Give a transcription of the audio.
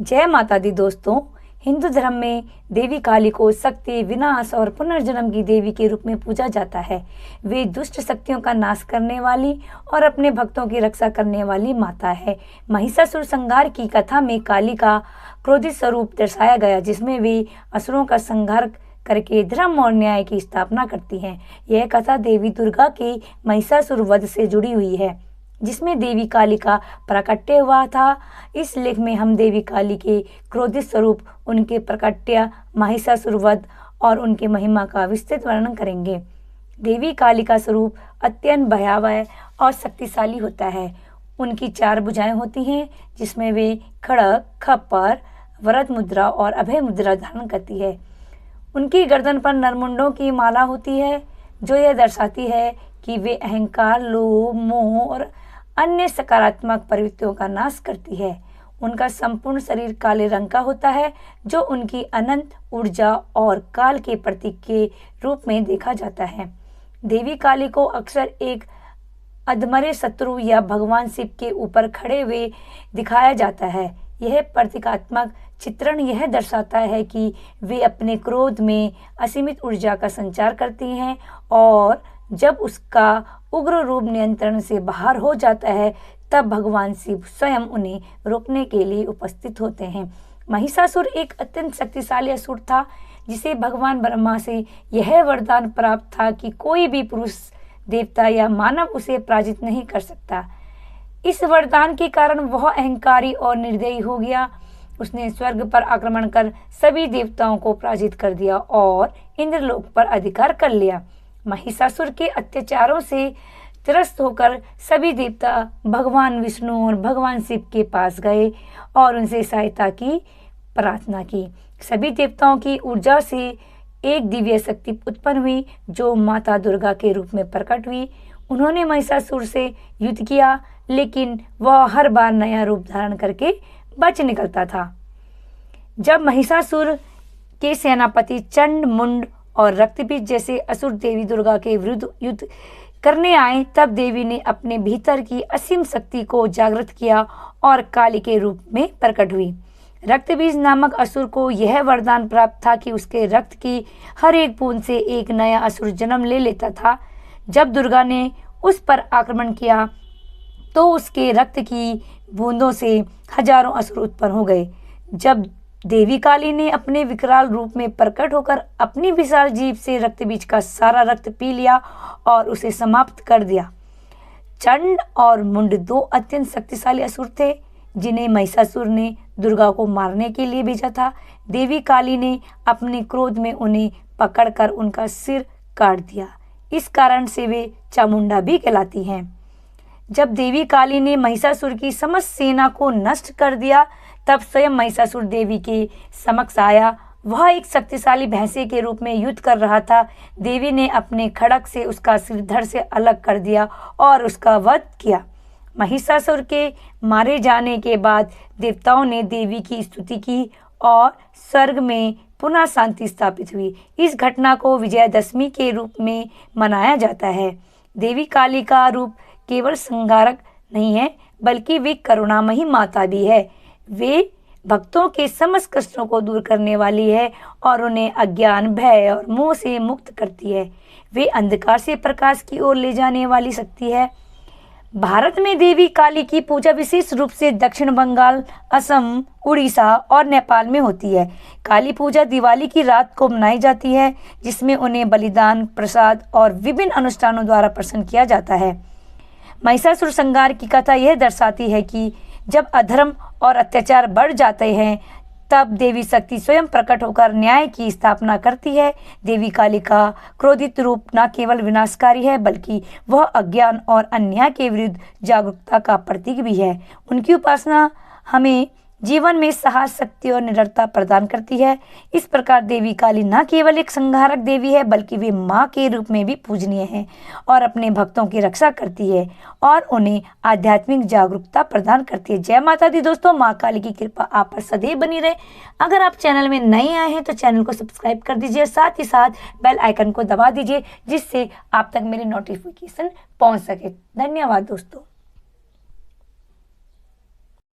जय माता दी दोस्तों। हिंदू धर्म में देवी काली को शक्ति, विनाश और पुनर्जन्म की देवी के रूप में पूजा जाता है। वे दुष्ट शक्तियों का नाश करने वाली और अपने भक्तों की रक्षा करने वाली माता है। महिषासुर संहार की कथा में काली का क्रोधित स्वरूप दर्शाया गया, जिसमें वे असुरों का संहार करके धर्म और न्याय की स्थापना करती हैं। यह कथा देवी दुर्गा के महिषासुर वध से जुड़ी हुई है, जिसमें देवी काली का प्राकट्य हुआ था। इस लेख में हम देवी काली के क्रोधित स्वरूप, उनके प्राकट्य, महिषासुर वध और उनके महिमा का विस्तृत वर्णन करेंगे। देवी काली का स्वरूप अत्यंत भयावह और शक्तिशाली होता है। उनकी 4 भुजाएं होती हैं, जिसमें वे खड़ग, खप्पर, वरद मुद्रा और अभय मुद्रा धारण करती है। उनकी गर्दन पर नरमुंडों की माला होती है, जो यह दर्शाती है कि वे अहंकार, लोभ, मोह और अन्य सकारात्मक प्रवृत्तियों का नाश करती है। उनका संपूर्ण शरीर काले रंग का होता है, जो उनकी अनंत ऊर्जा और काल के प्रतीक के रूप में देखा जाता है। देवी काली को अक्सर एक अधमरे शत्रु या भगवान शिव के ऊपर खड़े हुए दिखाया जाता है। यह प्रतीकात्मक चित्रण यह दर्शाता है कि वे अपने क्रोध में असीमित ऊर्जा का संचार करती हैं, और जब उसका उग्र रूप नियंत्रण से बाहर हो जाता है, तब भगवान शिव स्वयं उन्हें रोकने के लिए उपस्थित होते हैं। महिषासुर एक अत्यंत शक्तिशाली असुर था, जिसे भगवान ब्रह्मा से यह वरदान प्राप्त था कि कोई भी पुरुष, देवता या मानव उसे पराजित नहीं कर सकता। इस वरदान के कारण वह अहंकारी और निर्दयी हो गया। उसने स्वर्ग पर आक्रमण कर सभी देवताओं को पराजित कर दिया और इंद्रलोक पर अधिकार कर लिया। महिषासुर के अत्याचारों से त्रस्त होकर सभी देवता भगवान विष्णु और भगवान शिव के पास गए और उनसे सहायता की प्रार्थना की। सभी देवताओं की ऊर्जा से एक दिव्य शक्ति उत्पन्न हुई, जो माता दुर्गा के रूप में प्रकट हुई। उन्होंने महिषासुर से युद्ध किया, लेकिन वह हर बार नया रूप धारण करके बच निकलता था। जब महिषासुर के सेनापति चंड, मुंड और रक्तबीज जैसे असुर देवी दुर्गा के विरुद्ध युद्ध करने आए, तब देवी ने अपने भीतर की असीम शक्ति को जागृत किया और काली के रूप में प्रकट हुई। रक्तबीज नामक असुर को यह वरदान प्राप्त था कि उसके रक्त की हर एक बूंद से एक नया असुर जन्म ले लेता था। जब दुर्गा ने उस पर आक्रमण किया, तो उसके रक्त की बूंदों से हजारों असुर उत्पन्न हो गए। जब देवी काली ने अपने विकराल रूप में प्रकट होकर अपनी विशाल जीभ से रक्तबीज का सारा रक्त पी लिया और उसे समाप्त कर दिया। चंड और मुंड 2 अत्यंत शक्तिशाली असुर थे, जिन्हें महिषासुर ने दुर्गा को मारने के लिए भेजा था। देवी काली ने अपने क्रोध में उन्हें पकड़कर उनका सिर काट दिया। इस कारण से वे चामुंडा भी कहलाती हैं। जब देवी काली ने महिषासुर की समस्त सेना को नष्ट कर दिया, तब स्वयं महिषासुर देवी के समक्ष आया। वह एक शक्तिशाली भैंसे के रूप में युद्ध कर रहा था। देवी ने अपने खड्ग से उसका सिर धड़ से अलग कर दिया और उसका वध किया। महिषासुर के मारे जाने के बाद देवताओं ने देवी की स्तुति की और स्वर्ग में पुनः शांति स्थापित हुई। इस घटना को विजयादशमी के रूप में मनाया जाता है। देवी काली का रूप केवल संहारक नहीं है, बल्कि वे करुणामयी माता भी है। वे भक्तों के समस्त कष्टों को दूर करने वाली है और उन्हें अज्ञान, भय और मोह से मुक्त करती है। वे अंधकार से प्रकाश की ओर ले जाने वाली शक्ति है। भारत में देवी काली की पूजा विशेष रूप से दक्षिण बंगाल, असम, उड़ीसा और नेपाल में होती है। काली पूजा दिवाली की रात को मनाई जाती है, जिसमें उन्हें बलिदान, प्रसाद और विभिन्न अनुष्ठानों द्वारा प्रसन्न किया जाता है। महिषासुर संहार की कथा यह दर्शाती है कि जब अधर्म और अत्याचार बढ़ जाते हैं, तब देवी शक्ति स्वयं प्रकट होकर न्याय की स्थापना करती है। देवी काली का क्रोधित रूप न केवल विनाशकारी है, बल्कि वह अज्ञान और अन्याय के विरुद्ध जागरूकता का प्रतीक भी है। उनकी उपासना हमें जीवन में साहस, शक्ति और निडरता प्रदान करती है। इस प्रकार देवी काली न केवल एक संहारक देवी है, बल्कि वे माँ के रूप में भी पूजनीय है और अपने भक्तों की रक्षा करती है और उन्हें आध्यात्मिक जागरूकता प्रदान करती है। जय माता दी दोस्तों। माँ काली की कृपा आप पर सदैव बनी रहे। अगर आप चैनल में नए आए हैं तो चैनल को सब्सक्राइब कर दीजिए, साथ ही साथ बेल आइकन को दबा दीजिए, जिससे आप तक मेरी नोटिफिकेशन पहुँच सके। धन्यवाद दोस्तों।